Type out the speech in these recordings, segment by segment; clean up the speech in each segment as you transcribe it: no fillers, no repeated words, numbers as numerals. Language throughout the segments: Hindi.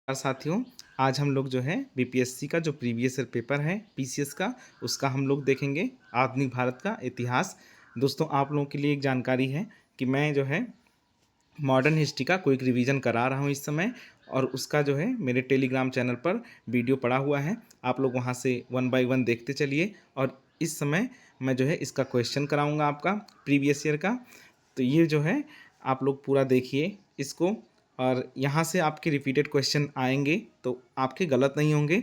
साथियों, आज हम लोग जो है बीपीएससी का जो प्रीवियस ईयर पेपर है पीसीएस का, उसका हम लोग देखेंगे आधुनिक भारत का इतिहास। दोस्तों, आप लोगों के लिए एक जानकारी है कि मैं जो है मॉडर्न हिस्ट्री का क्विक रिवीजन करा रहा हूँ इस समय, और उसका जो है मेरे टेलीग्राम चैनल पर वीडियो पड़ा हुआ है। आप लोग वहाँ से वन बाय वन देखते चलिए। और इस समय मैं जो है इसका क्वेश्चन कराऊँगा आपका प्रीवियस ईयर का। तो ये जो है आप लोग पूरा देखिए इसको, और यहाँ से आपके रिपीटेड क्वेश्चन आएंगे तो आपके गलत नहीं होंगे।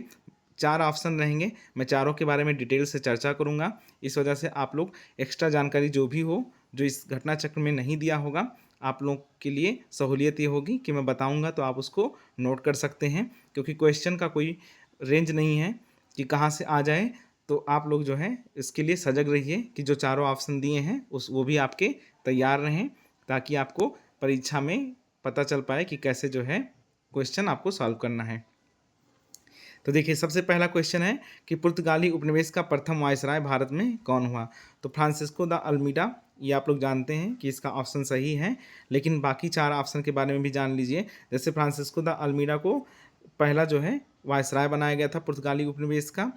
4 ऑप्शन रहेंगे, मैं चारों के बारे में डिटेल से चर्चा करूँगा। इस वजह से आप लोग एक्स्ट्रा जानकारी जो भी हो, जो इस घटना चक्र में नहीं दिया होगा, आप लोग के लिए सहूलियत ये होगी कि मैं बताऊँगा तो आप उसको नोट कर सकते हैं, क्योंकि क्वेश्चन का कोई रेंज नहीं है कि कहाँ से आ जाए। तो आप लोग जो है इसके लिए सजग रहिए कि जो चारों ऑप्शन दिए हैं वो भी आपके तैयार रहें, ताकि आपको परीक्षा में पता चल पाए कि कैसे जो है क्वेश्चन आपको सॉल्व करना है। तो देखिए, सबसे पहला क्वेश्चन है कि पुर्तगाली उपनिवेश का प्रथम वायसराय भारत में कौन हुआ। तो फ्रांसिस्को द अल्मीडा, ये आप लोग जानते हैं कि इसका ऑप्शन सही है, लेकिन बाकी 4 ऑप्शन के बारे में भी जान लीजिए। जैसे फ्रांसिस्को द अल्मीडा को पहला जो है वायसराय बनाया गया था पुर्तगाली उपनिवेश का।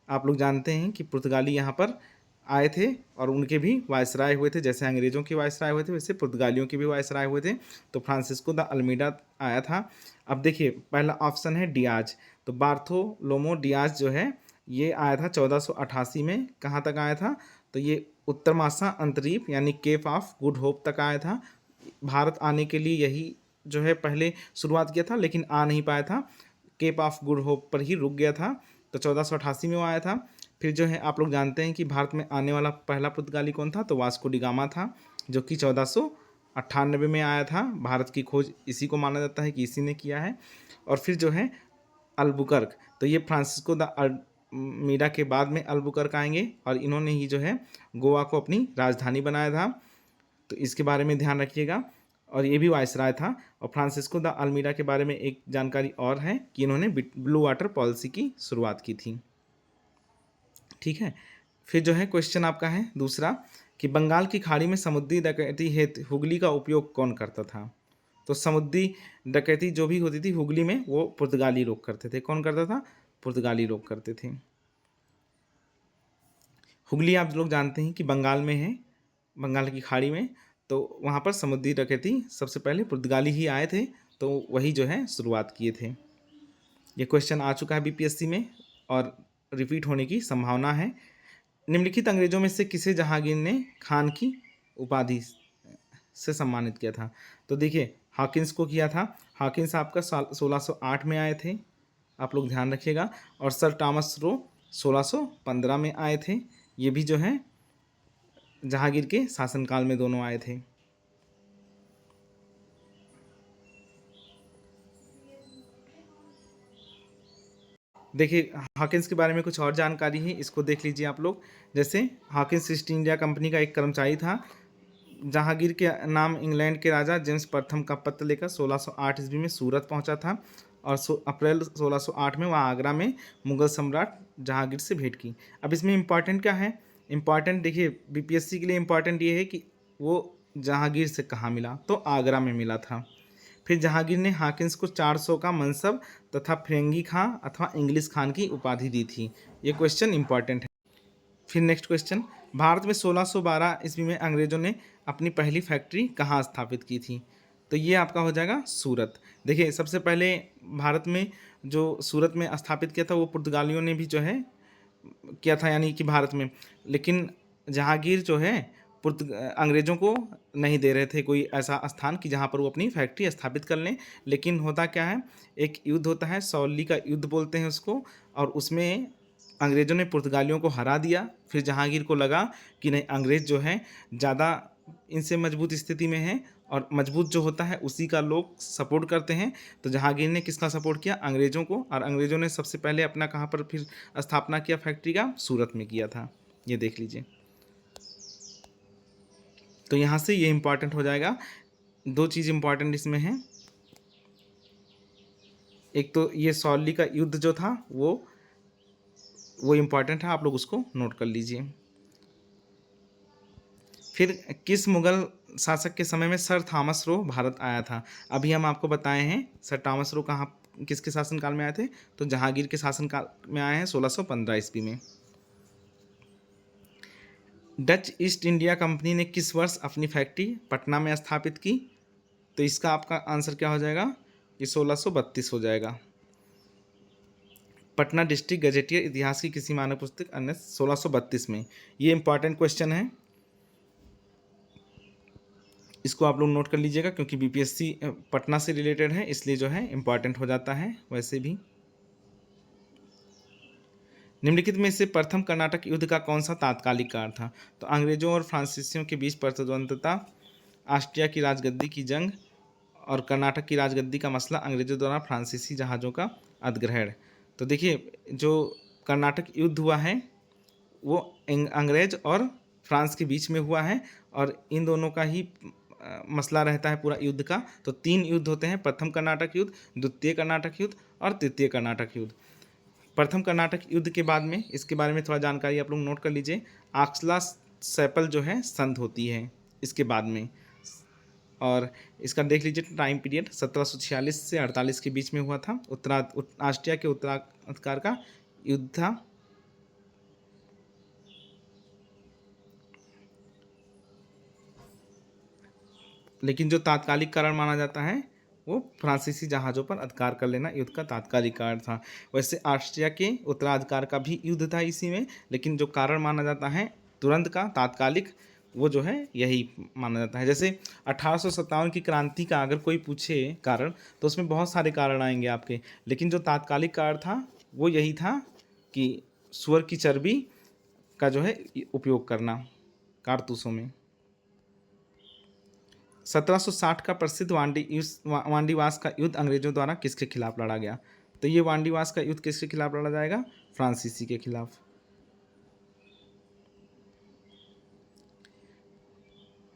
आप लोग जानते हैं कि पुर्तगाली यहाँ पर आए थे और उनके भी वायसराय हुए थे, जैसे अंग्रेज़ों के वायसराय हुए थे वैसे पुर्तगालियों के भी वायसराय हुए थे। तो फ्रांसिस्को द अल्मीडा आया था। अब देखिए, पहला ऑप्शन है डियाज। तो बार्थोलोमो डियाज जो है ये आया था 1488 में। कहाँ तक आया था? तो ये उत्तर मासा अंतरीप यानी केप ऑफ गुड होप तक आया था। भारत आने के लिए यही जो है पहले शुरुआत किया था, लेकिन आ नहीं पाया था, केप ऑफ गुड होप पर ही रुक गया था। तो 1488 में वो आया था। फिर जो है आप लोग जानते हैं कि भारत में आने वाला पहला पुर्तगाली कौन था? तो वास्को डी गामा था, जो कि 1498 में आया था। भारत की खोज इसी को माना जाता है कि इसी ने किया है। और फिर जो है अल्बुकर्क, तो ये फ्रांसिस्को द मीरा के बाद में अल्बुकर्क आएंगे, और इन्होंने ही जो है गोवा को अपनी राजधानी बनाया था। तो इसके बारे में ध्यान रखिएगा। और ये भी वायसराय था। और फ्रांसिस्को द अल्मीडा के बारे में एक जानकारी और है कि इन्होंने ब्लू वाटर पॉलिसी की शुरुआत की थी। ठीक है। फिर जो है क्वेश्चन आपका है दूसरा कि बंगाल की खाड़ी में समुद्री डकैती हेतु हुगली का उपयोग कौन करता था। तो समुद्री डकैती जो भी होती थी हुगली में, वो पुर्तगाली लोग करते थे। कौन करता था? पुर्तगाली लोग करते थे। हुगली आप लोग जानते हैं कि बंगाल में है, बंगाल की खाड़ी में। तो वहाँ पर समुद्री डकैती सबसे पहले पुर्तगाली ही आए थे, तो वही जो है शुरुआत किए थे। ये क्वेश्चन आ चुका है बीपीएससी में और रिपीट होने की संभावना है। निम्नलिखित अंग्रेजों में से किसे जहांगीर ने खान की उपाधि से सम्मानित किया था। तो देखिए, हॉकिंस को किया था। हॉकिंस आपका साल 1608 में आए थे, आप लोग ध्यान रखिएगा। और सर टॉमस रो 1615 में आए थे। ये भी जो है जहांगीर के शासनकाल में दोनों आए थे। देखिए, हॉकिंस के बारे में कुछ और जानकारी है, इसको देख लीजिए आप लोग। जैसे हॉकिंस ईस्ट इंडिया कंपनी का एक कर्मचारी था। जहांगीर के नाम इंग्लैंड के राजा जेम्स प्रथम का पत्र लेकर 1608 ईस्वी में सूरत पहुंचा था, और अप्रैल 1608 में वह आगरा में मुगल सम्राट जहांगीर से भेंट की। अब इसमें इम्पॉर्टेंट क्या है? इम्पॉर्टेंट देखिए, बीपीएससी के लिए इम्पॉर्टेंट ये है कि वो जहांगीर से कहाँ मिला, तो आगरा में मिला था। फिर जहांगीर ने हॉकिंस को 400 का मनसब तथा फिरंगी खां अथवा इंग्लिश खान की उपाधि दी थी। ये क्वेश्चन इंपॉर्टेंट है। फिर नेक्स्ट क्वेश्चन, भारत में 1612 ईस्वी में अंग्रेजों ने अपनी पहली फैक्ट्री कहाँ स्थापित की थी। तो ये आपका हो जाएगा सूरत। देखिए, सबसे पहले भारत में जो सूरत में स्थापित किया था वो पुर्तगालियों ने भी जो है किया था, यानी कि भारत में। लेकिन जहांगीर जो है अंग्रेज़ों को नहीं दे रहे थे कोई ऐसा स्थान कि जहाँ पर वो अपनी फैक्ट्री स्थापित कर लें। लेकिन होता क्या है, एक युद्ध होता है, सौली का युद्ध बोलते हैं उसको, और उसमें अंग्रेज़ों ने पुर्तगालियों को हरा दिया। फिर जहांगीर को लगा कि नहीं, अंग्रेज़ जो हैं ज़्यादा इनसे मजबूत स्थिति में हैं, और मजबूत जो होता है उसी का लोग सपोर्ट करते हैं। तो जहांगीर ने किसका सपोर्ट किया? अंग्रेज़ों को। और अंग्रेज़ों ने सबसे पहले अपना कहाँ पर फिर स्थापना किया फैक्ट्री का? सूरत में किया था। ये देख लीजिए। तो यहाँ से ये इम्पॉर्टेंट हो जाएगा। 2 चीज़ इम्पॉर्टेंट इसमें है। एक तो ये सौली का युद्ध जो था वो इम्पॉर्टेंट है, आप लोग उसको नोट कर लीजिए। फिर किस मुगल शासक के समय में सर थॉमस रो भारत आया था? अभी हम आपको बताए हैं सर थॉमस रो कहाँ किसके शासनकाल में आए थे? तो जहांगीर के शासनकाल में आए हैं 1615 ईस्वी में। डच ईस्ट इंडिया कंपनी ने किस वर्ष अपनी फैक्ट्री पटना में स्थापित की? तो इसका आपका आंसर क्या हो जाएगा? ये 1632 हो जाएगा। पटना डिस्ट्रिक्ट गजेटियर इतिहास की किसी मानक पुस्तक अन्य 1632 में। ये इंपॉर्टेंट क्वेश्चन है, इसको आप लोग नोट कर लीजिएगा क्योंकि बीपीएससी पटना से रिलेटेड है, इसलिए जो है इंपॉर्टेंट हो जाता है वैसे भी। निम्नलिखित में से प्रथम कर्नाटक युद्ध का कौन सा तात्कालिक कारण था? तो अंग्रेजों और फ्रांसीसियों के बीच प्रतिद्वंद्विता, ऑस्ट्रिया की राजगद्दी की जंग और कर्नाटक की राजगद्दी का मसला, अंग्रेजों द्वारा फ्रांसीसी जहाज़ों का अधिग्रहण। तो देखिए, जो कर्नाटक युद्ध हुआ है वो अंग्रेज और फ्रांस के बीच में हुआ है और इन दोनों का ही मसला रहता है पूरा युद्ध का। तो 3 युद्ध होते हैं, प्रथम कर्नाटक युद्ध, द्वितीय कर्नाटक युद्ध और तृतीय कर्नाटक युद्ध। प्रथम कर्नाटक युद्ध के बाद में इसके बारे में थोड़ा जानकारी आप लोग नोट कर लीजिए। आक्सला सैपल जो है संध होती है इसके बाद में, और इसका देख लीजिए टाइम पीरियड 1746 से 48 के बीच में हुआ था। ऑस्ट्रिया के उत्तराधिकार का युद्ध था। लेकिन जो तात्कालिक कारण माना जाता है वो फ्रांसीसी जहाज़ों पर अधिकार कर लेना युद्ध का तात्कालिक कारण था। वैसे ऑस्ट्रिया के उत्तराधिकार का भी युद्ध था इसी में, लेकिन जो कारण माना जाता है तुरंत का तात्कालिक, वो जो है यही माना जाता है। जैसे 1857 की क्रांति का अगर कोई पूछे कारण, तो उसमें बहुत सारे कारण आएंगे आपके, लेकिन जो तात्कालिक कारण था वो यही था कि सुअर की चर्बी का जो है उपयोग करना कारतूसों में। 1760 का प्रसिद्ध वांडीवास का युद्ध अंग्रेजों द्वारा किसके खिलाफ लड़ा गया? तो ये वांडीवास का युद्ध किसके खिलाफ लड़ा जाएगा? फ्रांसीसी के खिलाफ।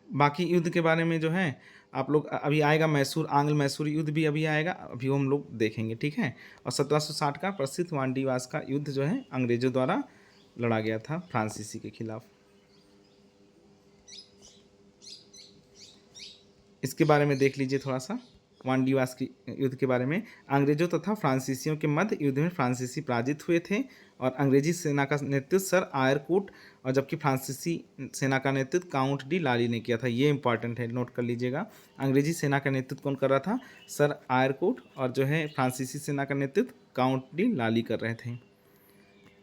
बाकी युद्ध के बारे में जो है आप लोग अभी आएगा, आंग्ल मैसूर युद्ध भी अभी आएगा, अभी हम लोग देखेंगे, ठीक है। और 1760 का प्रसिद्ध वांडीवास का युद्ध जो है अंग्रेजों द्वारा लड़ा गया था फ्रांसीसी के खिलाफ। इसके बारे में देख लीजिए थोड़ा सा, वांडीवास की युद्ध के बारे में। अंग्रेजों तथा फ्रांसीसियों के मध्य युद्ध में फ्रांसीसी पराजित हुए थे और अंग्रेजी सेना का नेतृत्व सर आयरकूट और जबकि फ्रांसीसी सेना का नेतृत्व काउंट डी लाली ने किया था। ये इंपॉर्टेंट है, नोट कर लीजिएगा। अंग्रेजी सेना का नेतृत्व कौन कर रहा था? सर आयरकूट, और जो है फ्रांसीसी सेना का नेतृत्व काउंट डी लाली कर रहे थे।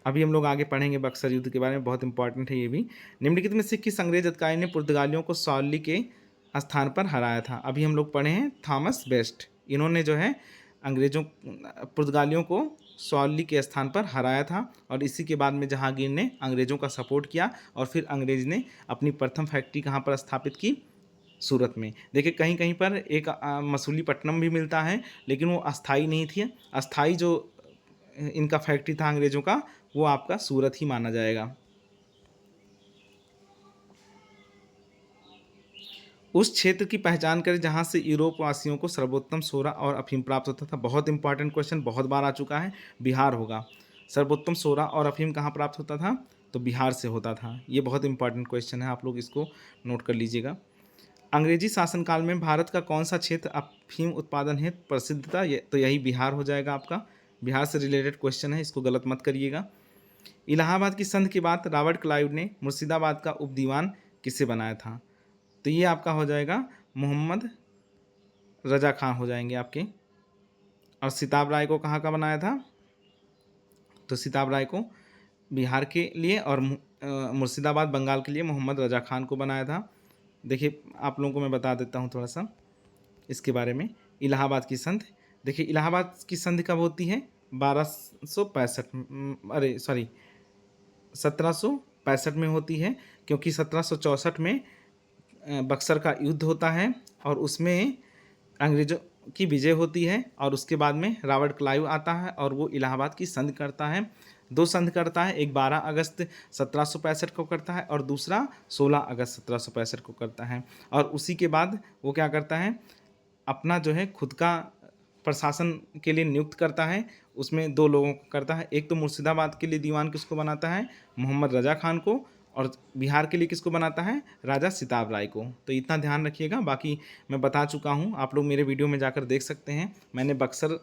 अभी हम लोग आगे पढ़ेंगे बक्सर युद्ध के बारे में, बहुत इंपॉर्टेंट है ये भी। निम्नलिखित में से किस अंग्रेज अधिकारी ने पुर्तगालियों को सॉली के स्थान पर हराया था? अभी हम लोग पढ़े हैं थॉमस बेस्ट, इन्होंने जो है पुर्तगालियों को सॉली के स्थान पर हराया था और इसी के बाद में जहांगीर ने अंग्रेज़ों का सपोर्ट किया और फिर अंग्रेज ने अपनी प्रथम फैक्ट्री कहाँ पर स्थापित की? सूरत में। देखिए कहीं कहीं पर एक मसूलीपट्टनम भी मिलता है, लेकिन वो अस्थाई नहीं थी। अस्थाई जो इनका फैक्ट्री था अंग्रेज़ों का, वो आपका सूरत ही माना जाएगा। उस क्षेत्र की पहचान करें जहां से यूरोप वासियों को सर्वोत्तम सोरा और अफीम प्राप्त होता था। बहुत इंपॉर्टेंट क्वेश्चन, बहुत बार आ चुका है। बिहार होगा। सर्वोत्तम सोरा और अफीम कहाँ प्राप्त होता था? तो बिहार से होता था। ये बहुत इंपॉर्टेंट क्वेश्चन है, आप लोग इसको नोट कर लीजिएगा। अंग्रेजी शासनकाल में भारत का कौन सा क्षेत्र अफीम उत्पादन हेतु प्रसिद्ध था? तो यही बिहार हो जाएगा आपका। बिहार से रिलेटेड क्वेश्चन है, इसको गलत मत करिएगा। इलाहाबाद की संधि के बाद रॉबर्ट क्लाइव ने मुर्शिदाबाद का उपदीवान किसे बनाया था? तो ये आपका हो जाएगा मोहम्मद रजा खान हो जाएंगे आपके। और सिताब राय को कहाँ का बनाया था? तो सिताब राय को बिहार के लिए और मुर्शिदाबाद बंगाल के लिए मोहम्मद रजा खान को बनाया था। देखिए आप लोगों को मैं बता देता हूँ थोड़ा सा इसके बारे में। इलाहाबाद की संधि, देखिए इलाहाबाद की संधि कब होती है? 1765 में होती है, क्योंकि 1764 में बक्सर का युद्ध होता है और उसमें अंग्रेज़ों की विजय होती है और उसके बाद में रॉबर्ट क्लाइव आता है और वो इलाहाबाद की संधि करता है। 2 संधि करता है, एक 12 अगस्त 1765 को करता है और दूसरा 16 अगस्त 1765 को करता है। और उसी के बाद वो क्या करता है, अपना जो है खुद का प्रशासन के लिए नियुक्त करता है। उसमें 2 लोगों को करता है, एक तो मुर्शिदाबाद के लिए दीवान किसको बनाता है? मोहम्मद रजा खान को, और बिहार के लिए किसको बनाता है? राजा सिताब राय को। तो इतना ध्यान रखिएगा, बाकी मैं बता चुका हूँ, आप लोग मेरे वीडियो में जाकर देख सकते हैं। मैंने बक्सर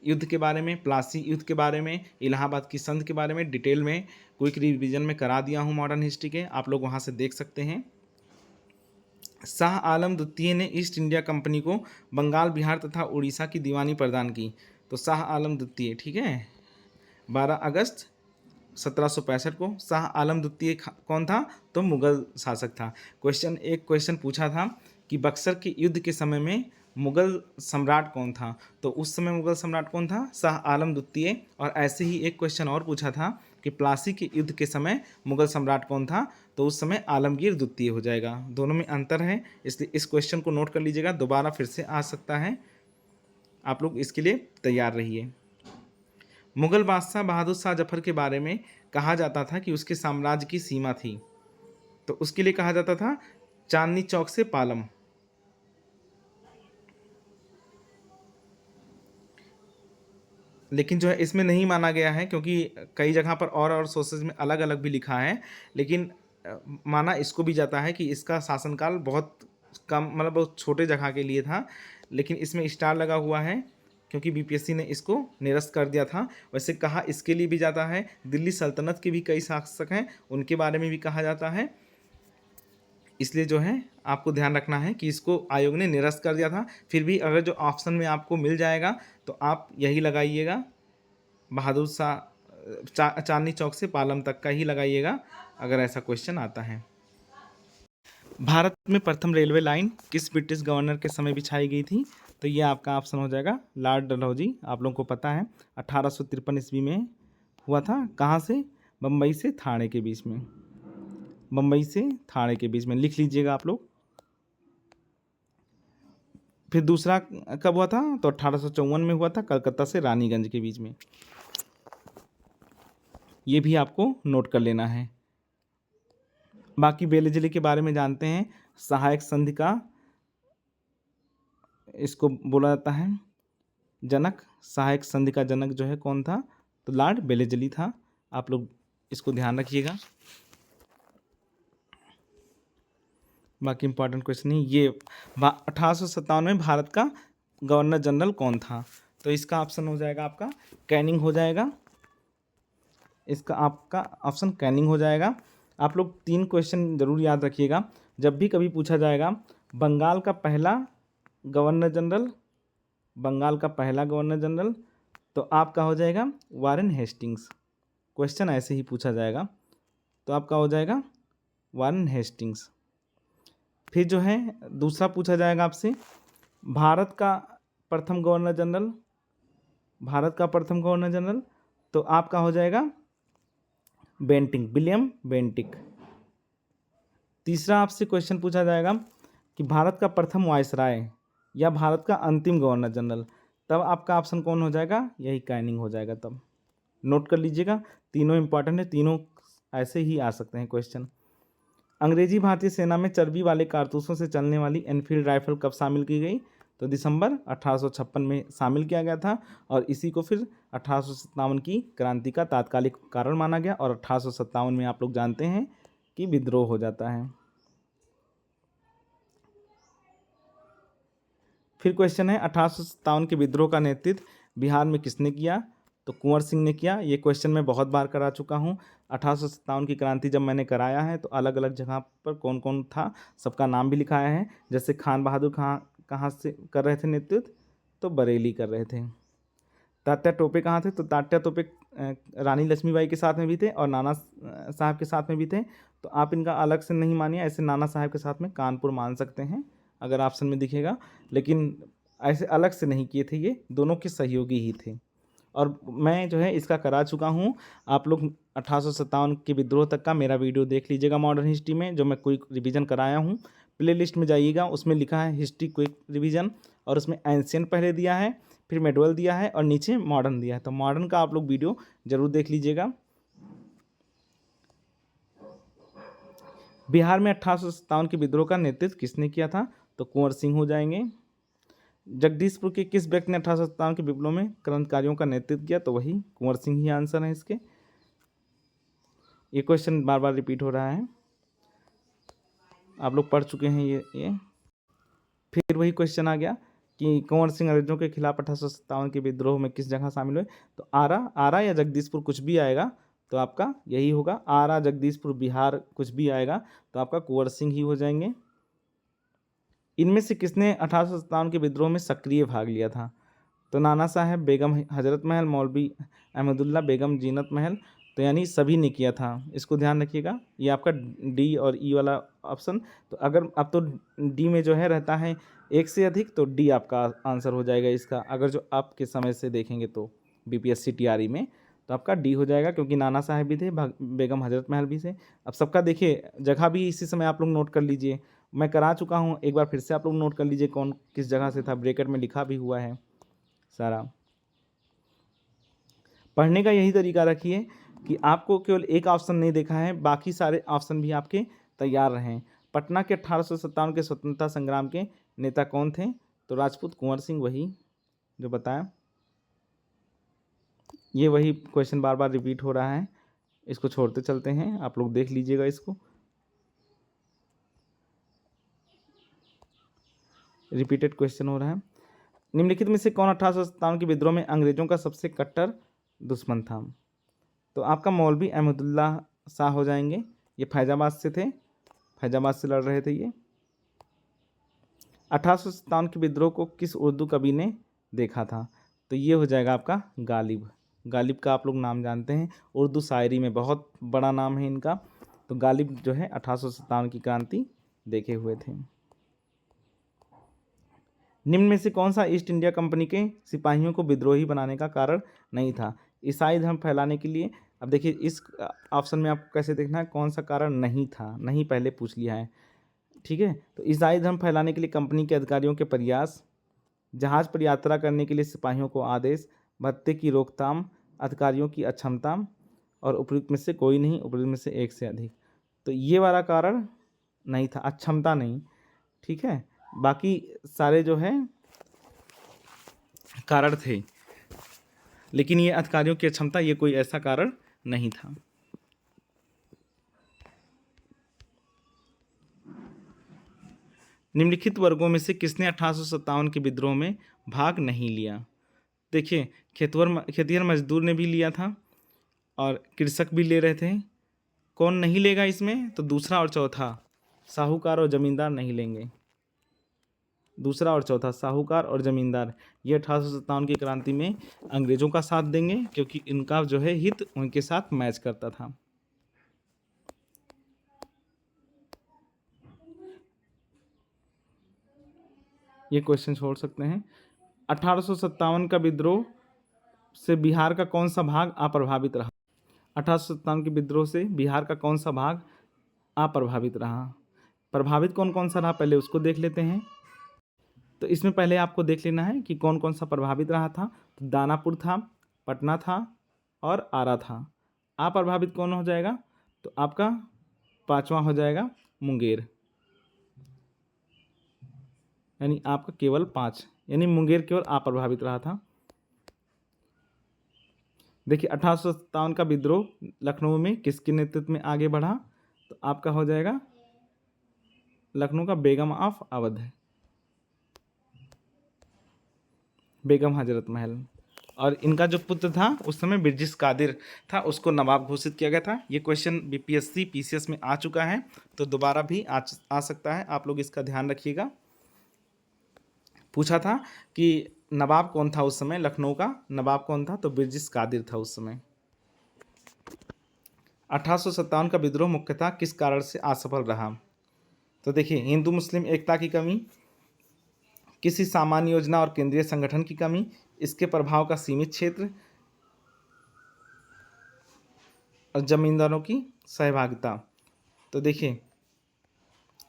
युद्ध के बारे में, प्लासी युद्ध के बारे में, इलाहाबाद की संधि के बारे में डिटेल में क्विक रिवीजन में करा दिया हूँ मॉडर्न हिस्ट्री के, आप लोग वहाँ से देख सकते हैं। शाह आलम द्वितीय ने ईस्ट इंडिया कंपनी को बंगाल, बिहार तथा उड़ीसा की दीवानी प्रदान की। तो शाह आलम द्वितीय, ठीक है, 12 अगस्त 1765 को। शाह आलम द्वितीय कौन था? तो मुगल शासक था। एक क्वेश्चन पूछा था कि बक्सर के युद्ध के समय में मुगल सम्राट कौन था? तो उस समय मुगल सम्राट कौन था? शाह आलम द्वितीय। और ऐसे ही एक क्वेश्चन और पूछा था कि प्लासी के युद्ध के समय मुगल सम्राट कौन था? तो उस समय आलमगीर द्वितीय हो जाएगा। दोनों में अंतर है, इसलिए इस क्वेश्चन को नोट कर लीजिएगा, दोबारा फिर से आ सकता है, आप लोग इसके लिए तैयार रहिए। मुगल बादशाह बहादुर शाह जफर के बारे में कहा जाता था कि उसके साम्राज्य की सीमा थी, तो उसके लिए कहा जाता था चांदनी चौक से पालम। लेकिन जो है इसमें नहीं माना गया है, क्योंकि कई जगह पर और सोर्सेज में अलग अलग भी लिखा है, लेकिन माना इसको भी जाता है कि इसका शासनकाल बहुत कम, मतलब बहुत छोटे जगह के लिए था, लेकिन इसमें स्टार लगा हुआ है क्योंकि बीपीएससी ने इसको निरस्त कर दिया था। वैसे कहा इसके लिए भी जाता है, दिल्ली सल्तनत के भी कई शासक हैं, उनके बारे में भी कहा जाता है, इसलिए जो है आपको ध्यान रखना है कि इसको आयोग ने निरस्त कर दिया था। फिर भी अगर जो ऑप्शन में आपको मिल जाएगा तो आप यही लगाइएगा, बहादुर शाह चांदनी चौक से पालम तक का ही लगाइएगा अगर ऐसा क्वेश्चन आता है। भारत में प्रथम रेलवे लाइन किस ब्रिटिश गवर्नर के समय बिछाई गई थी? तो ये आपका ऑप्शन हो जाएगा लॉर्ड डलहौजी। आप लोगों को पता है 1853 ईस्वी में हुआ था। कहाँ से? बम्बई से थाने के बीच में, बम्बई से थाने के बीच में, लिख लीजिएगा आप लोग। फिर दूसरा कब हुआ था? तो 1854 में हुआ था, कलकत्ता से रानीगंज के बीच में। ये भी आपको नोट कर लेना है। बाकी बेलजली के बारे में जानते हैं, सहायक संधि का इसको बोला जाता है जनक। सहायक संधि का जनक जो है कौन था? तो लॉर्ड बेलेजली था। आप लोग इसको ध्यान रखिएगा। बाकी इंपॉर्टेंट क्वेश्चन नहीं। ये 1857 में भारत का गवर्नर जनरल कौन था? तो इसका ऑप्शन हो जाएगा आपका कैनिंग हो जाएगा। इसका आपका ऑप्शन कैनिंग हो जाएगा। आप लोग 3 क्वेश्चन जरूर याद रखिएगा। जब भी कभी पूछा जाएगा बंगाल का पहला गवर्नर जनरल, बंगाल का पहला गवर्नर जनरल, तो आपका हो जाएगा वारेन हेस्टिंग्स। क्वेश्चन ऐसे ही पूछा जाएगा, तो आपका हो जाएगा वारेन हेस्टिंग्स। फिर जो है दूसरा पूछा जाएगा आपसे भारत का प्रथम गवर्नर जनरल, भारत का प्रथम गवर्नर जनरल, तो आपका हो जाएगा बेंटिक, विलियम बेंटिक। तीसरा आपसे क्वेश्चन पूछा जाएगा कि भारत का प्रथम वायसराय या भारत का अंतिम गवर्नर जनरल, तब आपका ऑप्शन कौन हो जाएगा? यही कैनिंग हो जाएगा। तब नोट कर लीजिएगा, तीनों इंपॉर्टेंट है, तीनों ऐसे ही आ सकते हैं क्वेश्चन। अंग्रेजी भारतीय सेना में चर्बी वाले कारतूसों से चलने वाली एनफील्ड राइफल कब शामिल की गई? तो दिसंबर 1856 में शामिल किया गया था, और इसी को फिर 1857 की क्रांति का तात्कालिक कारण माना गया, और 1857 में आप लोग जानते हैं कि विद्रोह हो जाता है। फिर क्वेश्चन है 1857 के विद्रोह का नेतृत्व बिहार में किसने किया? तो कुंवर सिंह ने किया। ये क्वेश्चन मैं बहुत बार करा चुका हूँ। 1857 की क्रांति जब मैंने कराया है तो अलग अलग जगह पर कौन कौन था सबका नाम भी लिखाया है। जैसे खान बहादुर खां कहाँ से कर रहे थे नेतृत्व? तो बरेली कर रहे थे। तात्या टोपे कहाँ थे? तो तात्या टोपे रानी लक्ष्मीबाई के साथ में भी थे और नाना साहब के साथ में भी थे। तो आप इनका अलग से नहीं मानिए, ऐसे नाना साहब के साथ में कानपुर मान सकते हैं अगर ऑप्शन में दिखेगा, लेकिन ऐसे अलग से नहीं किए थे, ये दोनों के सहयोगी ही थे। और मैं जो है इसका करा चुका हूँ। आप लोग 1857 के विद्रोह तक का मेरा वीडियो देख लीजिएगा मॉडर्न हिस्ट्री में, जो मैं क्विक रिवीजन कराया हूँ। प्ले लिस्ट में जाइएगा, उसमें लिखा है हिस्ट्री क्विक रिवीजन, और उसमें एंशियंट पहले दिया है, फिर मेडवल दिया है, और नीचे मॉडर्न दिया है। तो मॉडर्न का आप लोग वीडियो जरूर देख लीजिएगा। बिहार में 1857 के विद्रोह का नेतृत्व किसने किया था? तो कुंवर सिंह हो जाएंगे। जगदीशपुर के किस व्यक्ति ने 1857 के विप्लव में क्रांतिकारियों का नेतृत्व किया? तो वही कुंवर सिंह ही आंसर है इसके। ये क्वेश्चन बार बार रिपीट हो रहा है, आप लोग पढ़ चुके हैं ये। फिर वही क्वेश्चन आ गया कि कुंवर सिंह अंग्रेजों के खिलाफ 1857 के विद्रोह में किस जगह शामिल हुए, तो आरा या जगदीशपुर कुछ भी आएगा तो आपका यही होगा। आरा, जगदीशपुर, बिहार कुछ भी आएगा तो आपका कुंवर सिंह ही हो जाएंगे। इनमें से किसने 1857 के विद्रोह में सक्रिय भाग लिया था, तो नाना साहब, बेगम हजरत महल, मौलवी अहमदुल्ला, बेगम जीनत महल, तो यानी सभी ने किया था। इसको ध्यान रखिएगा, ये आपका डी और ई वाला ऑप्शन। तो अगर अब तो डी में जो है रहता है एक से अधिक, तो डी आपका आंसर हो जाएगा इसका। अगर जो आपके समय से देखेंगे तो बीपीएससी टीआरई में, तो आपका डी हो जाएगा, क्योंकि नाना साहब भी थे, बेगम हजरत महल भी थे। अब सबका देखिए जगह भी इसी समय आप लोग नोट कर लीजिए, मैं करा चुका हूँ, एक बार फिर से आप लोग नोट कर लीजिए कौन किस जगह से था, ब्रैकेट में लिखा भी हुआ है सारा। पढ़ने का यही तरीका रखिए कि आपको केवल एक ऑप्शन नहीं देखा है, बाकी सारे ऑप्शन भी आपके तैयार रहें। पटना के 1857 के स्वतंत्रता संग्राम के नेता कौन थे, तो राजपूत कुंवर सिंह, वही जो बताया। ये वही क्वेश्चन बार बार रिपीट हो रहा है, इसको छोड़ते चलते हैं, आप लोग देख लीजिएगा इसको। रिपीटेड क्वेश्चन हो रहा है। निम्नलिखित में से कौन 1857 के विद्रोह में अंग्रेजों का सबसे कट्टर दुश्मन था, तो आपका मौलवी अहमदुल्ला शाह हो जाएंगे। ये फैजाबाद से थे, फैजाबाद से लड़ रहे थे ये। 1857 के विद्रोह को किस उर्दू कवि ने देखा था, तो ये हो जाएगा आपका गालिब। गालिब का आप लोग नाम जानते हैं, उर्दू शायरी में बहुत बड़ा नाम है इनका। तो गालिब जो है 1857 की क्रांति देखे हुए थे। निम्न में से कौन सा ईस्ट इंडिया कंपनी के सिपाहियों को विद्रोही बनाने का कारण नहीं था, ईसाई धर्म फैलाने के लिए। अब देखिए इस ऑप्शन में आपको कैसे देखना है, कौन सा कारण नहीं था, नहीं पहले पूछ लिया है, ठीक है। तो ईसाई धर्म फैलाने के लिए कंपनी के अधिकारियों के प्रयास, जहाज पर यात्रा करने के लिए सिपाहियों को आदेश, भत्ते की रोकथाम, अधिकारियों की अक्षमता, और उपयुक्त में से कोई नहीं, उपयुक्त में से एक से अधिक। तो ये वाला कारण नहीं था, अक्षमता नहीं, ठीक है। बाकी सारे जो है कारण थे, लेकिन ये अधिकारियों की अक्षमता, ये कोई ऐसा कारण नहीं था। निम्नलिखित वर्गों में से किसने 1857 के विद्रोह में भाग नहीं लिया, देखिए खेतिहर मजदूर ने भी लिया था और कृषक भी ले रहे थे। कौन नहीं लेगा इसमें, तो दूसरा और चौथा, साहूकार और जमींदार नहीं लेंगे। दूसरा और चौथा, साहूकार और जमींदार, ये 1857 की क्रांति में अंग्रेजों का साथ देंगे, क्योंकि इनका जो है हित उनके साथ मैच करता था। ये क्वेश्चन छोड़ सकते हैं। 1857 का विद्रोह से बिहार का कौन सा भाग अप्रभावित रहा, 1857 के विद्रोह से बिहार का कौन सा भाग अप्रभावित रहा। प्रभावित कौन कौन सा रहा, पहले उसको देख लेते हैं। तो इसमें पहले आपको देख लेना है कि कौन कौन सा प्रभावित रहा था। तो दानापुर था, पटना था और आरा था। अप्रभावित कौन हो जाएगा, तो आपका पांचवा हो जाएगा मुंगेर, यानी आपका केवल 5, यानी मुंगेर केवल अप्रभावित रहा था। देखिए 1857 का विद्रोह लखनऊ में किसके नेतृत्व में आगे बढ़ा, तो आपका हो जाएगा लखनऊ का बेगम ऑफ अवध, बेगम हजरत महल। और इनका जो पुत्र था उस समय बिरजिस कादिर था, उसको नवाब घोषित किया गया था। ये क्वेश्चन बीपीएससी पीसीएस में आ चुका है, तो दोबारा भी आ सकता है, आप लोग इसका ध्यान रखिएगा। पूछा था कि नवाब कौन था उस समय, लखनऊ का नवाब कौन था, तो बिरजिस कादिर था उस समय। 1857 का विद्रोह मुख्यतः किस कारण से असफल रहा, तो देखिए हिंदू मुस्लिम एकता की कमी, किसी सामान्य योजना और केंद्रीय संगठन की कमी, इसके प्रभाव का सीमित क्षेत्र, और जमींदारों की सहभागिता। तो देखिए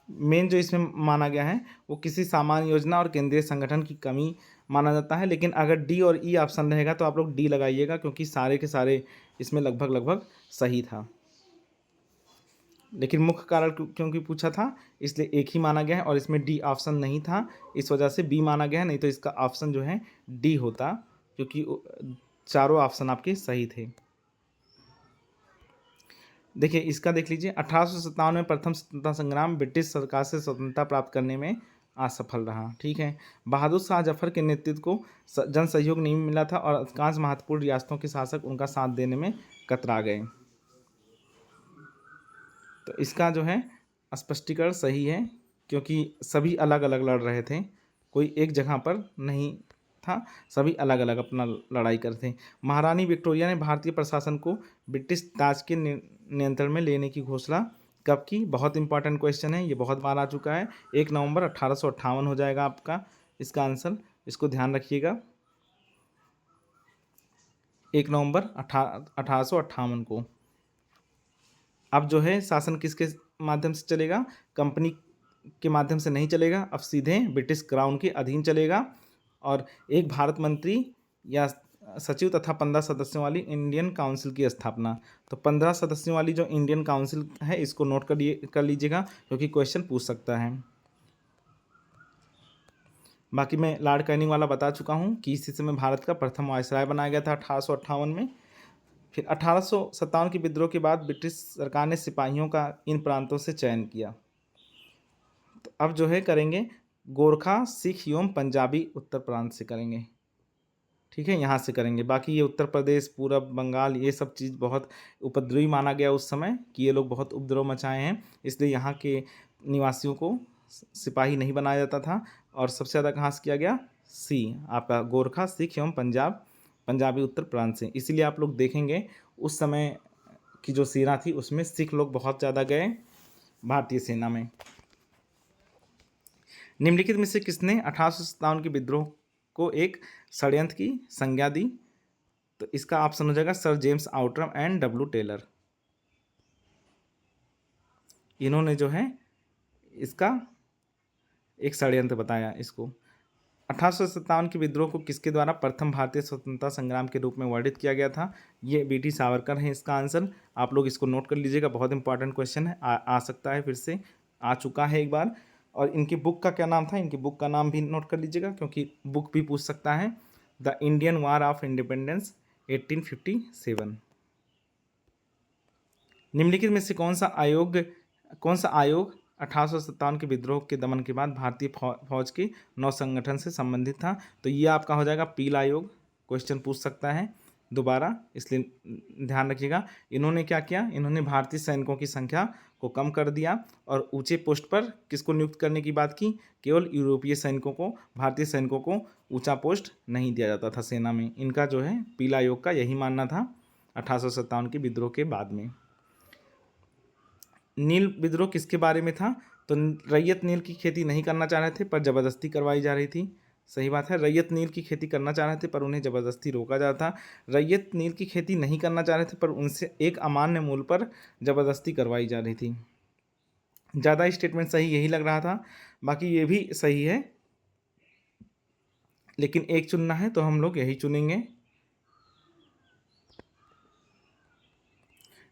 मेन जो इसमें माना गया है वो किसी सामान्य योजना और केंद्रीय संगठन की कमी माना जाता है। लेकिन अगर डी और ई ऑप्शन रहेगा तो आप लोग डी लगाइएगा, क्योंकि सारे के सारे इसमें लगभग सही था। लेकिन मुख्य कारण क्योंकि पूछा था इसलिए एक ही माना गया है, और इसमें डी ऑप्शन नहीं था, इस वजह से बी माना गया है, नहीं तो इसका ऑप्शन जो है डी होता, क्योंकि चारों ऑप्शन आपके सही थे। देखिए इसका देख लीजिए, 1857 में प्रथम स्वतंत्रता संग्राम, ब्रिटिश सरकार से स्वतंत्रता प्राप्त करने में असफल रहा। ठीक है, बहादुर शाह जफर के नेतृत्व को जन सहयोग नहीं मिला था और अधिकांश महत्वपूर्ण रियासतों के शासक उनका साथ देने में कतरा गए। तो इसका जो है स्पष्टीकरण सही है, क्योंकि सभी अलग अलग लड़ रहे थे, कोई एक जगह पर नहीं था, सभी अलग अलग अपना लड़ाई करते। महारानी विक्टोरिया ने भारतीय प्रशासन को ब्रिटिश ताज के नियंत्रण में लेने की घोषणा कब की? बहुत इंपॉर्टेंट क्वेश्चन है, ये बहुत बार आ चुका है। 1 नवंबर 1858 हो जाएगा आपका इसका आंसर, इसको ध्यान रखिएगा। 1 नवंबर 1858 को। अब जो है शासन किसके माध्यम से चलेगा? कंपनी के माध्यम से नहीं चलेगा, अब सीधे ब्रिटिश क्राउन के अधीन चलेगा। और एक भारत मंत्री या सचिव तथा 15 सदस्यों वाली इंडियन काउंसिल की स्थापना। तो 15 सदस्यों वाली जो इंडियन काउंसिल है, इसको नोट कर लीजिएगा, क्योंकि क्वेश्चन पूछ सकता है। बाकी मैं लॉर्ड कैनिंग वाला बता चुका हूँ कि इसी समय भारत का प्रथम वायसराय बनाया गया था 1858 में। फिर 1857 के विद्रोह के बाद ब्रिटिश सरकार ने सिपाहियों का इन प्रांतों से चयन किया। तो अब जो है करेंगे गोरखा, सिख एवं पंजाबी उत्तर प्रांत से करेंगे। ठीक है, यहाँ से करेंगे। बाकी ये उत्तर प्रदेश, पूरब बंगाल, ये सब चीज़ बहुत उपद्रवी माना गया उस समय कि ये लोग बहुत उपद्रव मचाए हैं, इसलिए यहाँ के निवासियों को सिपाही नहीं बनाया जाता था। और सबसे ज़्यादा कहाँ से किया गया? सी आपका गोरखा, सिख एवं पंजाबी उत्तर प्रांत से। इसीलिए आप लोग देखेंगे उस समय की जो सेना थी उसमें सिख लोग बहुत ज़्यादा गए भारतीय सेना में। निम्नलिखित में से किसने 1857 के विद्रोह को एक षड्यंत्र की संज्ञा दी? तो इसका ऑप्शन हो जाएगा Sir James Outram and W Taylor. इन्होंने जो है इसका एक षड्यंत्र बताया इसको। 1857 के विद्रोह को किसके द्वारा प्रथम भारतीय स्वतंत्रता संग्राम के रूप में वर्णित किया गया था? ये बीटी सावरकर है इसका आंसर। आप लोग इसको नोट कर लीजिएगा, बहुत इंपॉर्टेंट क्वेश्चन है, आ सकता है, फिर से आ चुका है एक बार। और इनकी बुक का क्या नाम था? इनकी बुक का नाम भी नोट कर लीजिएगा, क्योंकि बुक भी पूछ सकता है। The Indian war of independence 1857। निम्नलिखित में से कौन सा आयोग 1857 के विद्रोह के दमन के बाद भारतीय फौज के नौ संगठन से संबंधित था? तो ये आपका हो जाएगा पील आयोग। क्वेश्चन पूछ सकता है दोबारा, इसलिए ध्यान रखिएगा। इन्होंने क्या किया? इन्होंने भारतीय सैनिकों की संख्या को कम कर दिया और ऊंचे पोस्ट पर किसको नियुक्त करने की बात की? केवल यूरोपीय सैनिकों को, भारतीय सैनिकों को ऊंचा पोस्ट नहीं दिया जाता था सेना में। इनका जो है पीला आयोग का यही मानना था 1857 के विद्रोह के बाद में। नील विद्रोह किसके बारे में था? तो रैयत नील की खेती नहीं करना चाह रहे थे पर ज़बरदस्ती करवाई जा रही थी। सही बात है, रैयत नील की खेती करना चाह रहे थे पर उन्हें ज़बरदस्ती रोका जा रहा था। रैयत नील की खेती नहीं करना चाह रहे थे पर उनसे एक अमान्य मूल्य पर ज़बरदस्ती करवाई जा रही थी। ज़्यादा स्टेटमेंट सही यही लग रहा था, बाकी ये भी सही है, लेकिन एक चुनना है तो हम लोग यही चुनेंगे।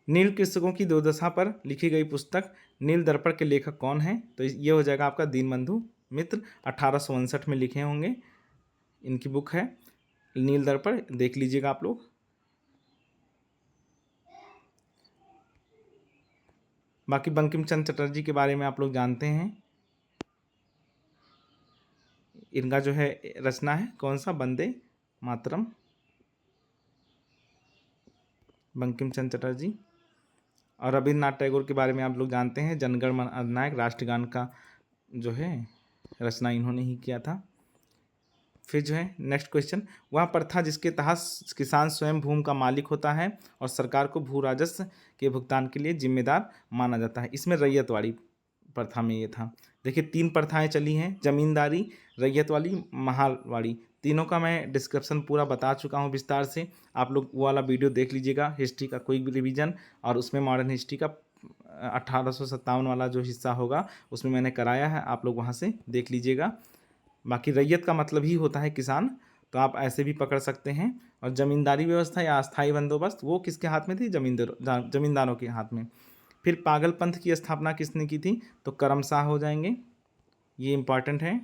नील कृषकों की दुर्दशा पर लिखी गई पुस्तक नील दर्पण के लेखक कौन है? तो ये हो जाएगा आपका दीनबंधु मित्र, 1859 में लिखे होंगे। इनकी बुक है नील दर्पण, देख लीजिएगा आप लोग। बाकी बंकिम चंद्र चटर्जी के बारे में आप लोग जानते हैं। इनका जो है रचना है कौन सा? वंदे मातरम, बंकिम चंद्र चटर्जी। और रविन्द्रनाथ टैगोर के बारे में आप लोग जानते हैं, जनगण मन अधिनायक राष्ट्रगान का जो है रचना इन्होंने ही किया था। फिर जो है नेक्स्ट क्वेश्चन, वह प्रथा जिसके तहत किसान स्वयं भूमि का मालिक होता है और सरकार को भू राजस्व के भुगतान के लिए जिम्मेदार माना जाता है। इसमें रैयतवाड़ी प्रथा में ये था। देखिए 3 प्रथाएं चली हैं, जमींदारी, रैयतवाड़ी, महालवाड़ी। तीनों का मैं डिस्क्रिप्शन पूरा बता चुका हूँ विस्तार से। आप लोग वो वाला वीडियो देख लीजिएगा, हिस्ट्री का कोई भी रिवीजन, और उसमें मॉडर्न हिस्ट्री का 1857 वाला जो हिस्सा होगा उसमें मैंने कराया है, आप लोग वहाँ से देख लीजिएगा। बाकी रैयत का मतलब ही होता है किसान, तो आप ऐसे भी पकड़ सकते हैं। और ज़मींदारी व्यवस्था या अस्थाई बंदोबस्त वो किसके हाथ में थी? जमींदारों के हाथ में। फिर पागलपंथ की स्थापना किसने की थी? तो करमशाह हो जाएंगे, ये इंपॉर्टेंट है,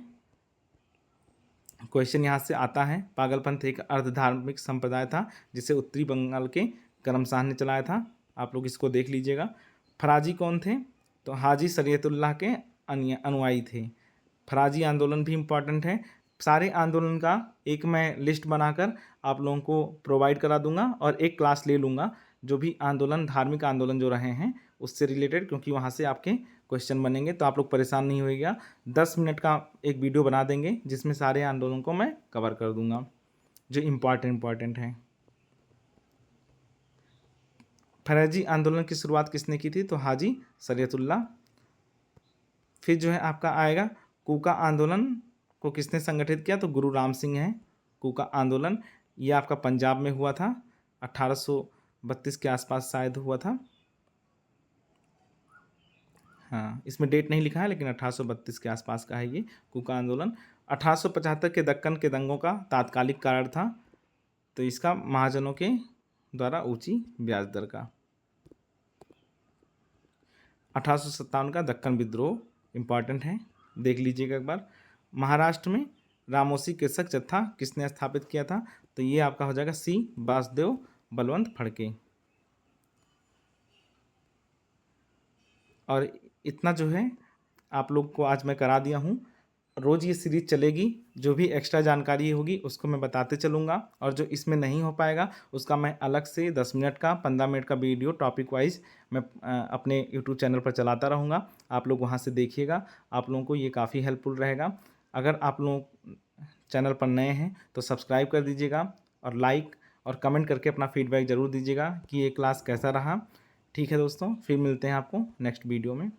क्वेश्चन यहाँ से आता है। पागलपंथ एक अर्धधार्मिक संप्रदाय था जिसे उत्तरी बंगाल के करमशाह ने चलाया था, आप लोग इसको देख लीजिएगा। फराजी कौन थे? तो हाजी शरीयतुल्लाह के अनुयायी थे। फराजी आंदोलन भी इम्पॉर्टेंट है। सारे आंदोलन का एक मैं लिस्ट बनाकर आप लोगों को प्रोवाइड करा दूंगा और एक क्लास ले लूँगा जो भी आंदोलन, धार्मिक आंदोलन जो रहे हैं उससे रिलेटेड, क्योंकि वहाँ से आपके क्वेश्चन बनेंगे, तो आप लोग परेशान नहीं होइएगा। 10 मिनट का एक वीडियो बना देंगे जिसमें सारे आंदोलन को मैं कवर कर दूंगा जो इम्पॉर्टेंट हैं। फराजी आंदोलन की शुरुआत किसने की थी? तो हाजी शरीयतुल्लाह। फिर जो है आपका आएगा कूका आंदोलन को किसने संगठित किया? तो गुरु राम सिंह है। कूका आंदोलन ये आपका पंजाब में हुआ था, 1832 के आसपास शायद हुआ था। हाँ, इसमें डेट नहीं लिखा है लेकिन 1832 के आसपास का है ये कूका आंदोलन। 1875 के दक्कन के दंगों का तात्कालिक कारण था, तो इसका महाजनों के द्वारा ऊंची ब्याज दर का। 1857 का दक्कन विद्रोह इम्पॉर्टेंट है, देख लीजिएगा एक बार। महाराष्ट्र में रामोसी कृषक जत्था किसने स्थापित किया था? तो ये आपका हो जाएगा सी वासुदेव बलवंत फड़के। और इतना जो है आप लोग को आज मैं करा दिया हूँ। रोज़ ये सीरीज चलेगी, जो भी एक्स्ट्रा जानकारी होगी उसको मैं बताते चलूँगा, और जो इसमें नहीं हो पाएगा उसका मैं अलग से 10 मिनट का 15 मिनट का वीडियो टॉपिक वाइज मैं अपने यूट्यूब चैनल पर चलाता रहूँगा। आप लोग वहाँ से देखिएगा, आप लोगों को ये काफ़ी हेल्पफुल रहेगा। अगर आप लोग चैनल पर नए हैं तो सब्सक्राइब कर दीजिएगा और लाइक और कमेंट करके अपना फीडबैक ज़रूर दीजिएगा कि ये क्लास कैसा रहा। ठीक है दोस्तों, फिर मिलते हैं आपको नेक्स्ट वीडियो में।